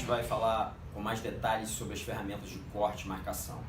gente vai falar com mais detalhes sobre as ferramentas de corte e marcação.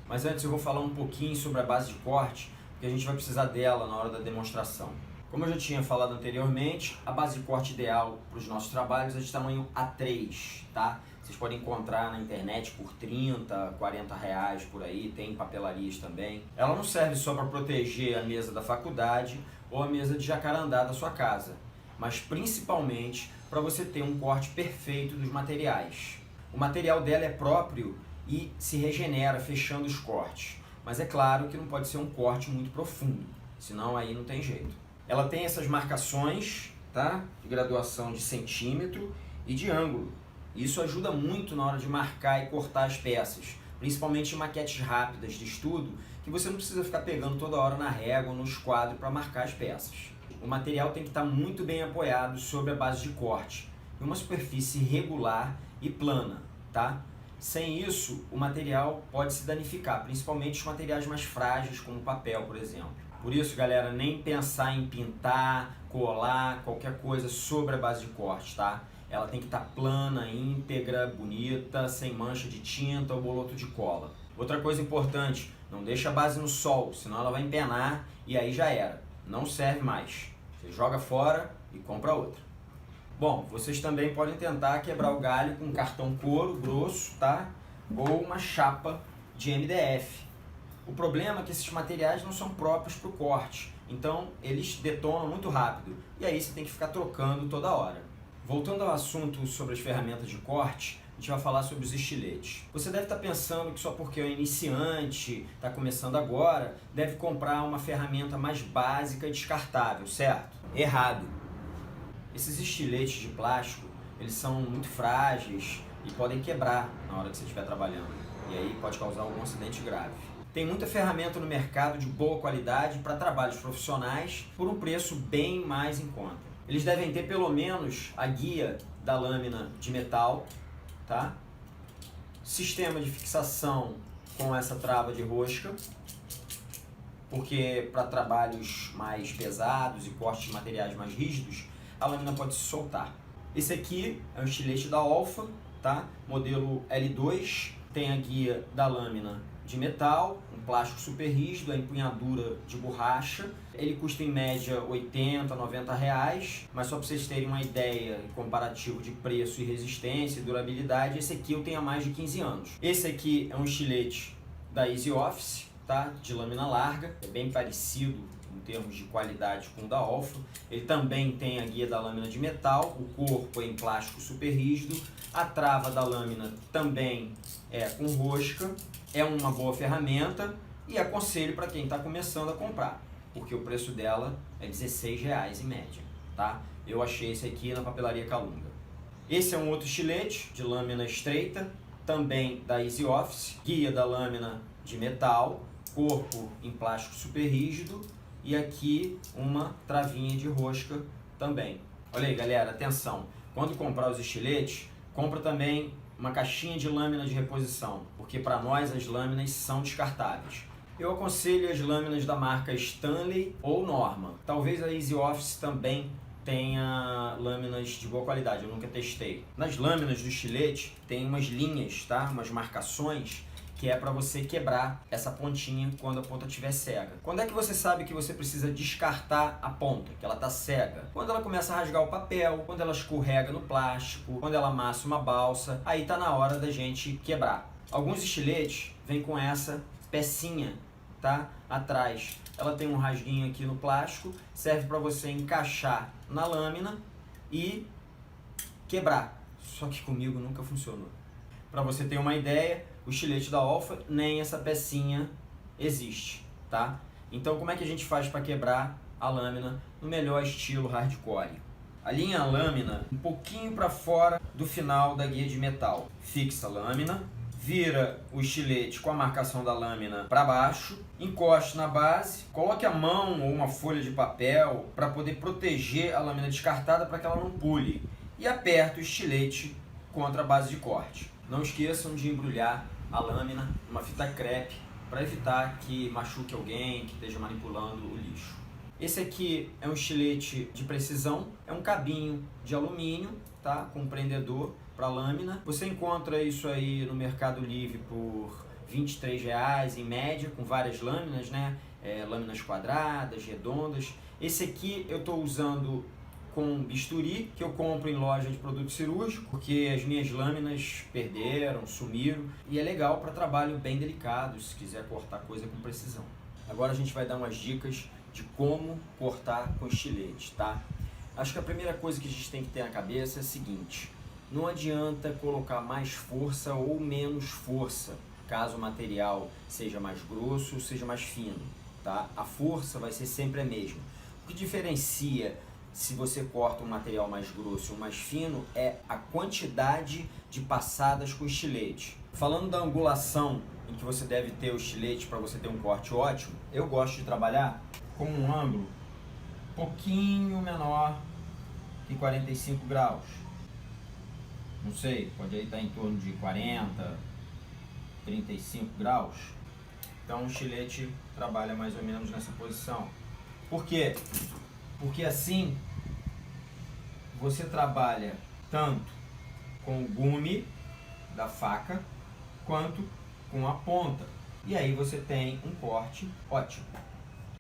Mas antes eu vou falar um pouquinho sobre a base de corte, porque a gente vai precisar dela na hora da demonstração. Como eu já tinha falado anteriormente, a base de corte ideal para os nossos trabalhos é de tamanho A3, tá? Vocês podem encontrar na internet por 30, 40 reais por aí, tem papelarias também. Ela não serve só para proteger a mesa da faculdade ou a mesa de jacarandá da sua casa, mas principalmente para você ter um corte perfeito dos materiais. O material dela é próprio e se regenera fechando os cortes, mas é claro que não pode ser um corte muito profundo, senão aí não tem jeito. Ela tem essas marcações, tá? De graduação de centímetro e de ângulo. Isso ajuda muito na hora de marcar e cortar as peças, principalmente em maquetes rápidas de estudo, que você não precisa ficar pegando toda hora na régua ou no esquadro para marcar as peças. O material tem que estar muito bem apoiado sobre a base de corte, em uma superfície regular e plana, tá? Sem isso, o material pode se danificar, principalmente os materiais mais frágeis, como papel, por exemplo. Por isso, galera, nem pensar em pintar, colar, qualquer coisa sobre a base de corte, tá? Ela tem que estar plana, íntegra, bonita, sem mancha de tinta ou boloto de cola. Outra coisa importante, não deixa a base no sol, senão ela vai empenar e aí já era. Não serve mais. Você joga fora e compra outra. Bom, vocês também podem tentar quebrar o galho com um cartão couro grosso, tá? Ou uma chapa de MDF. O problema é que esses materiais não são próprios para o corte, então eles detonam muito rápido e aí você tem que ficar trocando toda hora. Voltando ao assunto sobre as ferramentas de corte, a gente vai falar sobre os estiletes. Você deve estar pensando que só porque é um iniciante, está começando agora, deve comprar uma ferramenta mais básica e descartável, certo? Errado! Esses estiletes de plástico, eles são muito frágeis e podem quebrar na hora que você estiver trabalhando, e aí pode causar algum acidente grave. Tem muita ferramenta no mercado de boa qualidade para trabalhos profissionais por um preço bem mais em conta. Eles devem ter pelo menos a guia da lâmina de metal, tá? Sistema de fixação com essa trava de rosca, porque para trabalhos mais pesados e cortes de materiais mais rígidos, a lâmina pode se soltar. Esse aqui é um estilete da Olfa, tá? Modelo L2, tem a guia da lâmina de metal, um plástico super rígido, a empunhadura de borracha. Ele custa em média 80, 90 reais, mas só para vocês terem uma ideia em comparativo de preço e resistência e durabilidade, esse aqui eu tenho há mais de 15 anos. Esse aqui é um estilete da Easy Office, tá? De lâmina larga, é bem parecido em termos de qualidade com o da Olfa. Ele também tem a guia da lâmina de metal, o corpo é em plástico super rígido, a trava da lâmina também é com rosca. É uma boa ferramenta e aconselho para quem está começando a comprar, porque o preço dela é R$16 em média, tá? Eu achei esse aqui na papelaria Calunga. Esse é um outro estilete de lâmina estreita, também da Easy Office, guia da lâmina de metal, corpo em plástico super rígido e aqui uma travinha de rosca também. Olha aí, galera, atenção, quando comprar os estiletes, compra também uma caixinha de lâmina de reposição, porque para nós as lâminas são descartáveis. Eu aconselho as lâminas da marca Stanley ou Norma. Talvez a Easy Office também tenha lâminas de boa qualidade, eu nunca testei. Nas lâminas do estilete tem umas linhas, tá? Umas marcações que é para você quebrar essa pontinha quando a ponta estiver cega. Quando é que você sabe que você precisa descartar a ponta, que ela está cega? Quando ela começa a rasgar o papel, quando ela escorrega no plástico, quando ela amassa uma balsa, aí está na hora da gente quebrar. Alguns estiletes vêm com essa pecinha, tá? Atrás. Ela tem um rasguinho aqui no plástico, serve para você encaixar na lâmina e quebrar. Só que comigo nunca funcionou. Para você ter uma ideia, o estilete da Olfa nem essa pecinha existe, tá? Então como é que a gente faz para quebrar a lâmina no melhor estilo hardcore? Alinha a lâmina um pouquinho para fora do final da guia de metal. Fixa a lâmina, vira o estilete com a marcação da lâmina para baixo, encoste na base, coloque a mão ou uma folha de papel para poder proteger a lâmina descartada para que ela não pule e aperta o estilete contra a base de corte. Não esqueçam de embrulhar a lâmina numa fita crepe para evitar que machuque alguém que esteja manipulando o lixo. Esse aqui é um estilete de precisão, é um cabinho de alumínio, tá? Com um prendedor para lâmina. Você encontra isso aí no Mercado Livre por R$23 em média, com várias lâminas, né? Lâminas quadradas, redondas. Esse aqui eu estou usando com bisturi, que eu compro em loja de produto cirúrgico, porque as minhas lâminas perderam, sumiram, e é legal para trabalho bem delicado, se quiser cortar coisa com precisão. Agora a gente vai dar umas dicas de como cortar com estilete, tá? Acho que a primeira coisa que a gente tem que ter na cabeça é a seguinte: não adianta colocar mais força ou menos força, caso o material seja mais grosso ou seja mais fino, tá? A força vai ser sempre a mesma. O que diferencia se você corta um material mais grosso ou mais fino é a quantidade de passadas com estilete. Falando da angulação em que você deve ter o estilete para você ter um corte ótimo, eu gosto de trabalhar com um ângulo um pouquinho menor que 45 graus. Não sei, pode aí estar em torno de 40, 35 graus. Então o estilete trabalha mais ou menos nessa posição. Por quê? Porque assim você trabalha tanto com o gume da faca quanto com a ponta. E aí você tem um corte ótimo.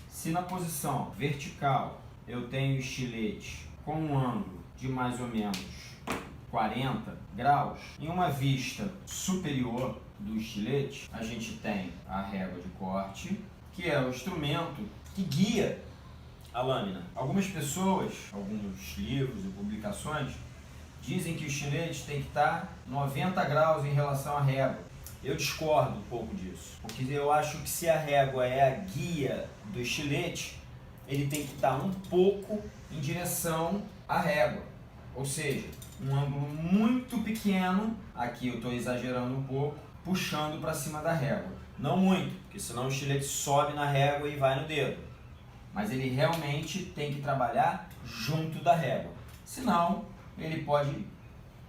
Se na posição vertical eu tenho estilete com um ângulo de mais ou menos 40 graus, em uma vista superior do estilete a gente tem a régua de corte, que é o instrumento que guia a lâmina. Algumas pessoas, alguns livros e publicações dizem que o estilete tem que estar 90 graus em relação à régua. Eu discordo um pouco disso, porque eu acho que se a régua é a guia do estilete, ele tem que estar um pouco em direção à régua, ou seja, um ângulo muito pequeno, aqui eu estou exagerando um pouco, puxando para cima da régua. Não muito, porque senão o estilete sobe na régua e vai no dedo. Mas ele realmente tem que trabalhar junto da régua, senão ele pode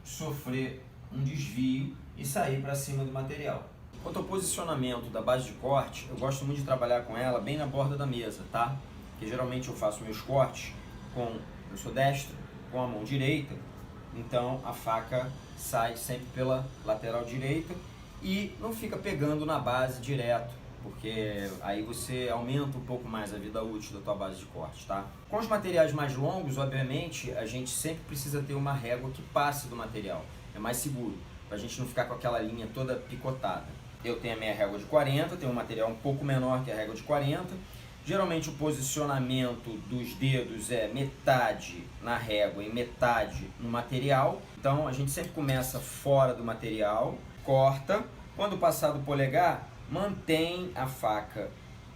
sofrer um desvio e sair para cima do material. Quanto ao posicionamento da base de corte, eu gosto muito de trabalhar com ela bem na borda da mesa, tá? Porque geralmente eu faço meus cortes eu sou destro, com a mão direita, então a faca sai sempre pela lateral direita e não fica pegando na base direto, porque aí você aumenta um pouco mais a vida útil da tua base de corte, tá? Com os materiais mais longos, obviamente, a gente sempre precisa ter uma régua que passe do material, é mais seguro, pra gente não ficar com aquela linha toda picotada. Eu tenho a minha régua de 40, tenho um material um pouco menor que a régua de 40, geralmente o posicionamento dos dedos é metade na régua e metade no material, então a gente sempre começa fora do material, corta, quando passar do polegar, mantém a faca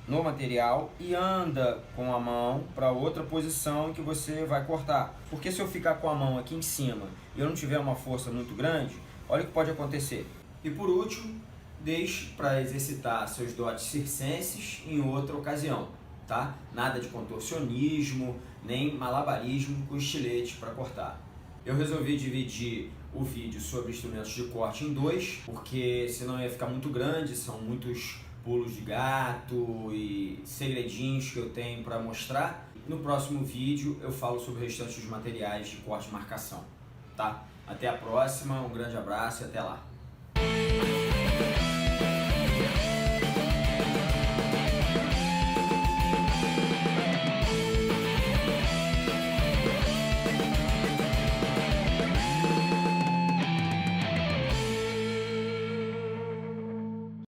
no material e anda com a mão para outra posição em que você vai cortar. Porque se eu ficar com a mão aqui em cima e eu não tiver uma força muito grande, olha o que pode acontecer. E por último, deixe para exercitar seus dotes circenses em outra ocasião, tá? Nada de contorcionismo, nem malabarismo com estilete para cortar. Eu resolvi dividir o vídeo sobre instrumentos de corte em dois, porque senão ia ficar muito grande, são muitos pulos de gato e segredinhos que eu tenho para mostrar. No próximo vídeo eu falo sobre o restante dos materiais de corte e marcação, tá? Até a próxima, um grande abraço e até lá!